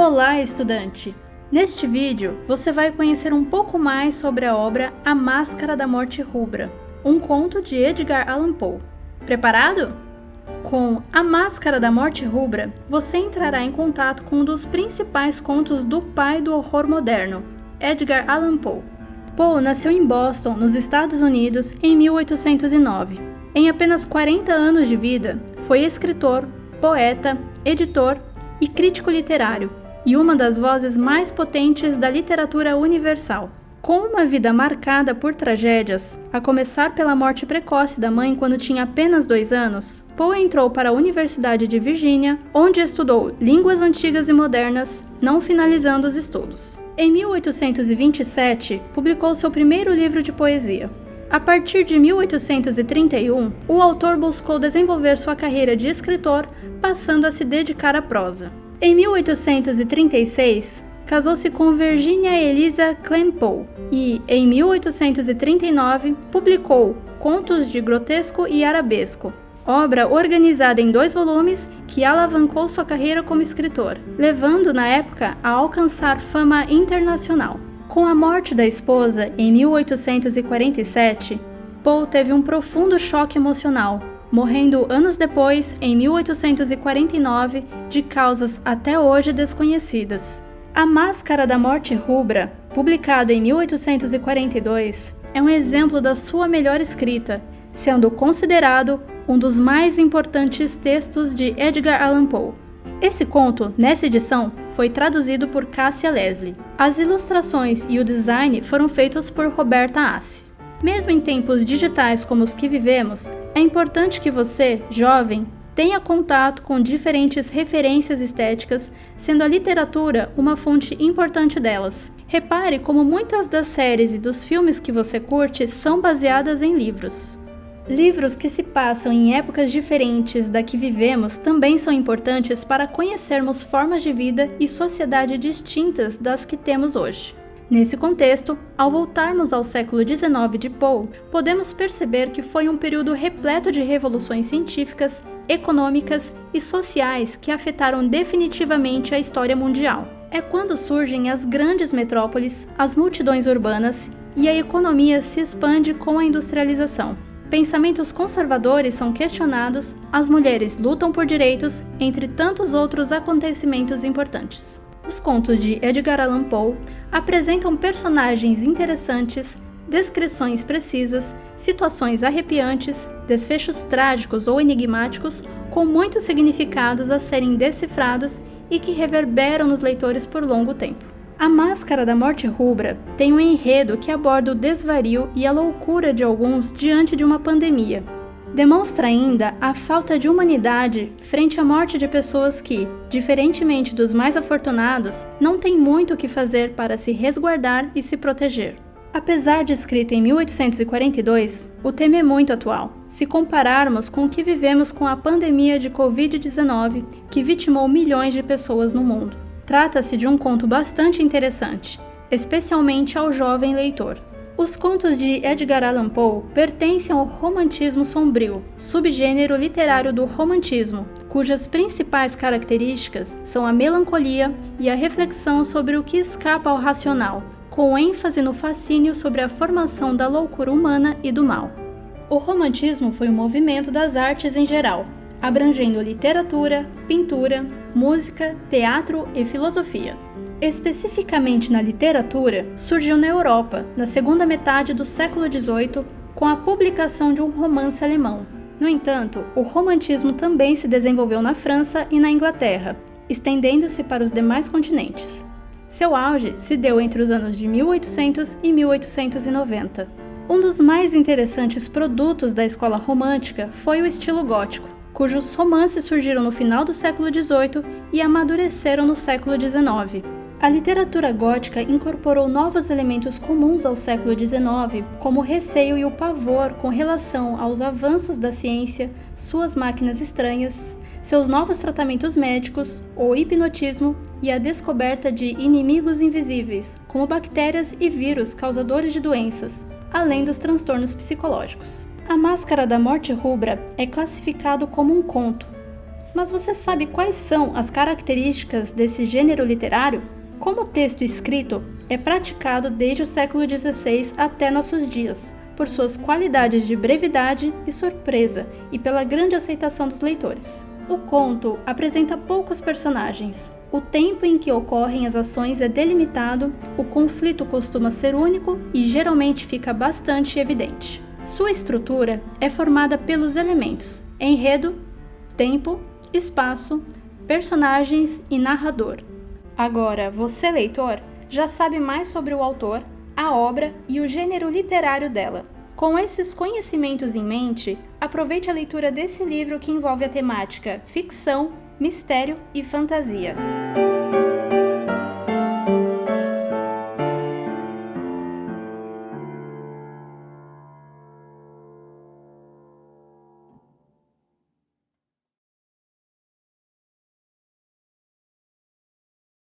Olá, estudante! Neste vídeo, você vai conhecer um pouco mais sobre a obra A Máscara da Morte Rubra, um conto de Edgar Allan Poe. Preparado? Com A Máscara da Morte Rubra, você entrará em contato com um dos principais contos do pai do horror moderno, Edgar Allan Poe. Poe nasceu em Boston, nos Estados Unidos, em 1809. Em apenas 40 anos de vida, foi escritor, poeta, editor e crítico literário, e uma das vozes mais potentes da literatura universal. Com uma vida marcada por tragédias, a começar pela morte precoce da mãe quando tinha apenas 2 anos, Poe entrou para a Universidade de Virgínia, onde estudou línguas antigas e modernas, não finalizando os estudos. Em 1827, publicou seu primeiro livro de poesia. A partir de 1831, o autor buscou desenvolver sua carreira de escritor, passando a se dedicar à prosa. Em 1836, casou-se com Virginia Eliza Clem Poe e, em 1839, publicou Contos de Grotesco e Arabesco, obra organizada em 2 volumes que alavancou sua carreira como escritor, levando na época a alcançar fama internacional. Com a morte da esposa em 1847, Poe teve um profundo choque emocional, morrendo anos depois, em 1849, de causas até hoje desconhecidas. A Máscara da Morte Rubra, publicado em 1842, é um exemplo da sua melhor escrita, sendo considerado um dos mais importantes textos de Edgar Allan Poe. Esse conto, nessa edição, foi traduzido por Cássia Leslie. As ilustrações e o design foram feitos por Roberta Assi. Mesmo em tempos digitais como os que vivemos, é importante que você, jovem, tenha contato com diferentes referências estéticas, sendo a literatura uma fonte importante delas. Repare como muitas das séries e dos filmes que você curte são baseadas em livros. Livros que se passam em épocas diferentes da que vivemos também são importantes para conhecermos formas de vida e sociedade distintas das que temos hoje. Nesse contexto, ao voltarmos ao século XIX de Poe, podemos perceber que foi um período repleto de revoluções científicas, econômicas e sociais que afetaram definitivamente a história mundial. É quando surgem as grandes metrópoles, as multidões urbanas e a economia se expande com a industrialização. Pensamentos conservadores são questionados, as mulheres lutam por direitos, entre tantos outros acontecimentos importantes. Os contos de Edgar Allan Poe apresentam personagens interessantes, descrições precisas, situações arrepiantes, desfechos trágicos ou enigmáticos, com muitos significados a serem decifrados e que reverberam nos leitores por longo tempo. A Máscara da Morte Rubra tem um enredo que aborda o desvario e a loucura de alguns diante de uma pandemia. Demonstra ainda a falta de humanidade frente à morte de pessoas que, diferentemente dos mais afortunados, não têm muito o que fazer para se resguardar e se proteger. Apesar de escrito em 1842, o tema é muito atual, se compararmos com o que vivemos com a pandemia de Covid-19, que vitimou milhões de pessoas no mundo. Trata-se de um conto bastante interessante, especialmente ao jovem leitor. Os contos de Edgar Allan Poe pertencem ao romantismo sombrio, subgênero literário do romantismo, cujas principais características são a melancolia e a reflexão sobre o que escapa ao racional, com ênfase no fascínio sobre a formação da loucura humana e do mal. O romantismo foi um movimento das artes em geral, abrangendo literatura, pintura, música, teatro e filosofia. Especificamente na literatura, surgiu na Europa, na segunda metade do século XVIII, com a publicação de um romance alemão. No entanto, o romantismo também se desenvolveu na França e na Inglaterra, estendendo-se para os demais continentes. Seu auge se deu entre os anos de 1800 e 1890. Um dos mais interessantes produtos da escola romântica foi o estilo gótico, cujos romances surgiram no final do século XVIII e amadureceram no século XIX. A literatura gótica incorporou novos elementos comuns ao século XIX, como o receio e o pavor com relação aos avanços da ciência, suas máquinas estranhas, seus novos tratamentos médicos, o hipnotismo e a descoberta de inimigos invisíveis, como bactérias e vírus causadores de doenças, além dos transtornos psicológicos. A Máscara da Morte Rubra é classificado como um conto. Mas você sabe quais são as características desse gênero literário? Como o texto escrito é praticado desde o século XVI até nossos dias, por suas qualidades de brevidade e surpresa e pela grande aceitação dos leitores. O conto apresenta poucos personagens, o tempo em que ocorrem as ações é delimitado, o conflito costuma ser único e geralmente fica bastante evidente. Sua estrutura é formada pelos elementos enredo, tempo, espaço, personagens e narrador. Agora, você, leitor, já sabe mais sobre o autor, a obra e o gênero literário dela. Com esses conhecimentos em mente, aproveite a leitura desse livro que envolve a temática ficção, mistério e fantasia.